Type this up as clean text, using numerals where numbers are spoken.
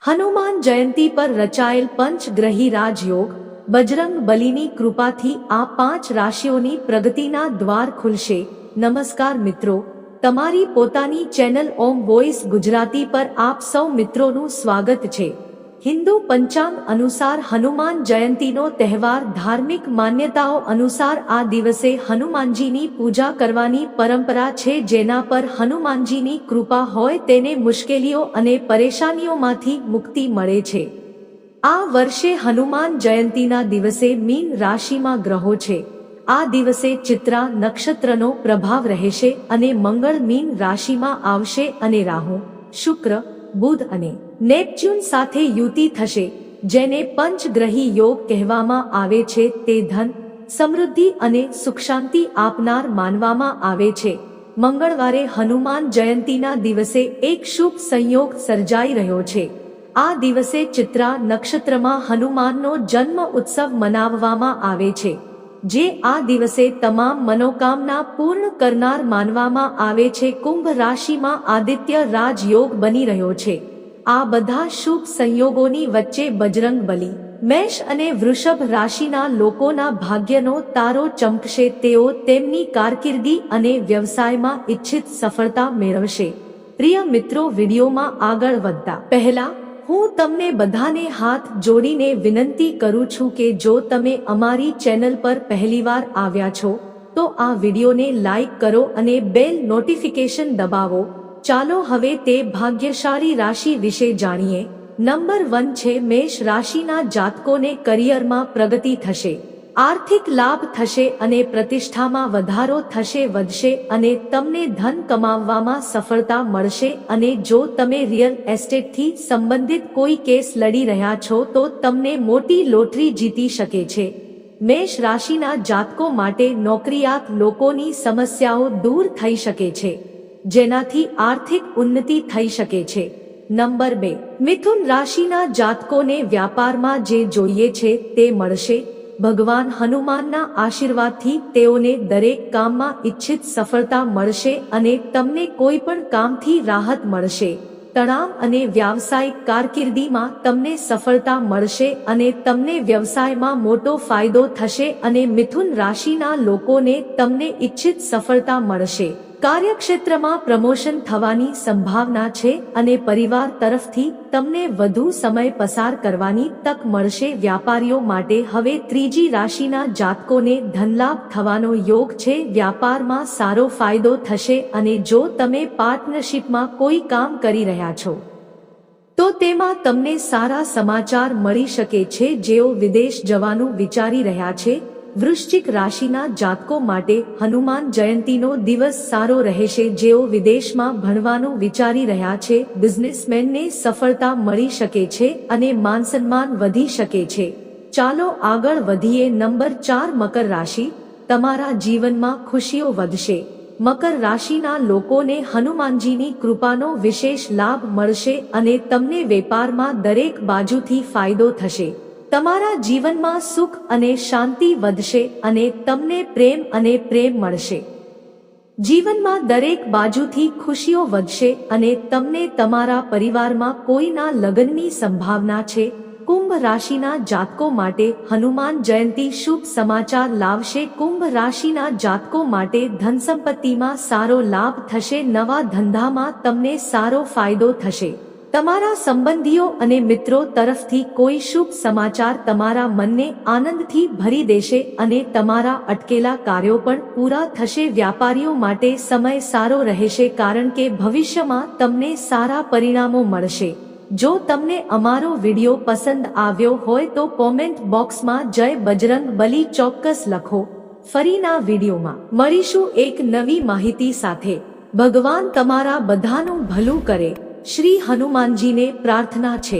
હનુમાન જયંતી પર રચાયેલ પંચગ્રહી રાજયોગ બજરંગ બલીની કૃપાથી આ 5 રાશિઓની પ્રગતિના દ્વાર ખુલશે। નમસ્કાર મિત્રો, તમારી પોતાની ચેનલ ઓમ વોઇસ ગુજરાતી પર આપ સૌ મિત્રોનું સ્વાગત છે। હિન્દુ પંચાંગ અનુસાર હનુમાન જયંતીનો તહેવાર ધાર્મિક માન્યતાઓ અનુસાર આ દિવસે હનુમાનજીની પૂજા કરવાની પરંપરા છે, જેના પર હનુમાનજીની કૃપા હોય તેને મુશ્કેલીઓ અને પરેશાનીઓમાંથી મુક્તિ મળે છે। આ વર્ષે હનુમાન જયંતીના દિવસે મીન રાશિમાં ગ્રહો છે। આ દિવસે ચિત્રા નક્ષત્રનો પ્રભાવ રહેશે અને મંગળ મીન રાશિમાં આવશે અને રાહુ, શુક્ર, બુધ અને નેપચ્યુન સાથે યુતિ થશે, જેને પંચગ્રહી યોગ કહેવામાં આવે છે। તે ધન, સમૃદ્ધિ અને સુખ શાંતિ આપનાર માનવામાં આવે છે। મંગળવારે હનુમાન જયંતીના દિવસે એક શુભ સંયોગ સર્જાઈ રહ્યો છે। આ દિવસે ચિત્રા નક્ષત્રમાં હનુમાનનો જન્મ ઉત્સવ મનાવવામાં આવે છે, જે આ દિવસે તમામ મનોકામના પૂર્ણ કરનાર માનવામાં આવે છે। કુંભ રાશિમાં આદિત્ય રાજયોગ બની રહ્યો છે। આ બધા શુભ સંયોગોની વચ્ચે બજરંગ બલી, મેષ અને વૃષભ રાશિના લોકોના ભાગ્યનો તારો ચમકશે। તેઓ તેમની કારકિર્દી અને વ્યવસાયમાં ઇચ્છિત સફળતા મેળવશે। પ્રિય મિત્રો, વિડીયોમાં આગળ વધતા પહેલા હું તમને બધાને હાથ જોડીને વિનંતી કરું છું કે જો તમે અમારી ચેનલ પર પહેલીવાર આવ્યા છો તો આ વિડીયોને લાઈક કરો અને બેલ નોટિફિકેશન દબાવો। ચાલો હવે તે ભાગ્યશાળી રાશિ વિશે જાણીએ। નંબર 1 છે મેષ રાશિના જાતકોને કરિયરમાં પ્રગતિ થશે, આર્થિક લાભ થશે અને પ્રતિષ્ઠામાં વધારો થશે, વધશે અને તમને ધન કમાવવામાં સફળતા મળશે। અને જો તમે રિયલ એસ્ટેટથી સંબંધિત કોઈ કેસ લડી રહ્યા છો તો તમને મોટી લોટરી જીતી શકે છે। મેષ રાશિના જાતકો માટે નોકરિયાત લોકોની સમસ્યાઓ દૂર થઈ શકે છે, જેનાથી આર્થિક ઉન્નતિ થઈ શકે છે। નંબર 2, મિથુન રાશિના જાતકોને વ્યાપારમાં જે જોઈએ છે તે મળશે। ભગવાન હનુમાનના આશીર્વાદથી તેઓને દરેક કામમાં ઇચ્છિત સફળતા મળશે અને તમને કોઈ પણ કામથી રાહત મળશે। તણાવ અને વ્યાવસાયિક કારકિર્દીમાં તમને સફળતા મળશે અને તમને વ્યવસાયમાં મોટો ફાયદો થશે અને મિથુન રાશિના લોકોને તમને ઇચ્છિત સફળતા મળશે। કાર્યક્ષેત્રમાં પ્રમોશન થવાની સંભાવના છે અને પરિવાર તરફથી તમને વધુ સમય પસાર કરવાની તક મળશે। વ્યાપારીઓ માટે હવે ત્રીજી રાશિના જાતકોને ધનલાભ થવાનો યોગ છે। વ્યાપારમાં સારો ફાયદો થશે અને જો તમે પાર્ટનરશિપમાં કોઈ કામ કરી રહ્યા છો તો તેમાં તમને સારા સમાચાર મળી શકે છે। જેઓ વિદેશ જવાનું વિચારી રહ્યા છે, વૃશ્ચિક રાશિના જાતકો માટે હનુમાન જયંતીનો દિવસ સારો રહેશે। જેઓ વિદેશમાં ભણવાનું વિચારી રહ્યા છે, બિઝનેસમેનને સફળતા મળી શકે છે અને માનસન્માન વધી શકે છે। ચાલો આગળ વધીએ। નંબર 4, મકર રાશિ, તમારા જીવનમાં ખુશીઓ વધશે। મકર રાશિના લોકોને હનુમાનજીની કૃપાનો વિશેષ લાભ મળશે અને તમને વેપારમાં દરેક બાજુથી ફાયદો થશે। તમારા જીવનમાં સુખ અને શાંતિ વધશે અને તમને પ્રેમ મળશે। જીવનમાં દરેક બાજુથી ખુશીઓ વધશે અને તમને તમારા પરિવારમાં કોઈના લગ્નની સંભાવના છે। કુંભ રાશિના જાતકો માટે હનુમાન જયંતી શુભ સમાચાર લાવશે। કુંભ રાશિના જાતકો માટે ધનસંપત્તિમાં સારો લાભ થશે। નવા ધંધામાં તમને સારો ફાયદો થશે। તમારા સંબંધીઓ અને મિત્રો તરફથી કોઈ શુભ સમાચાર તમારા મનને આનંદથી ભરી દેશે અને તમારા અટકેલા કાર્યો પણ પૂરા થશે। વ્યાપારીઓ માટે સમય સારો રહેશે કારણ કે ભવિષ્યમાં તમને સારા પરિણામો મળશે। જો તમને અમારો વિડીયો પસંદ આવ્યો હોય તો કોમેન્ટ બોક્સમાં જય બજરંગ બલી ચોક્કસ લખો। ફરીના વિડીયોમાં મળીશું એક નવી માહિતી સાથે। ભગવાન તમારા બધાનું ભલું કરે। શ્રી હનુમાનજીને પ્રાર્થના છે।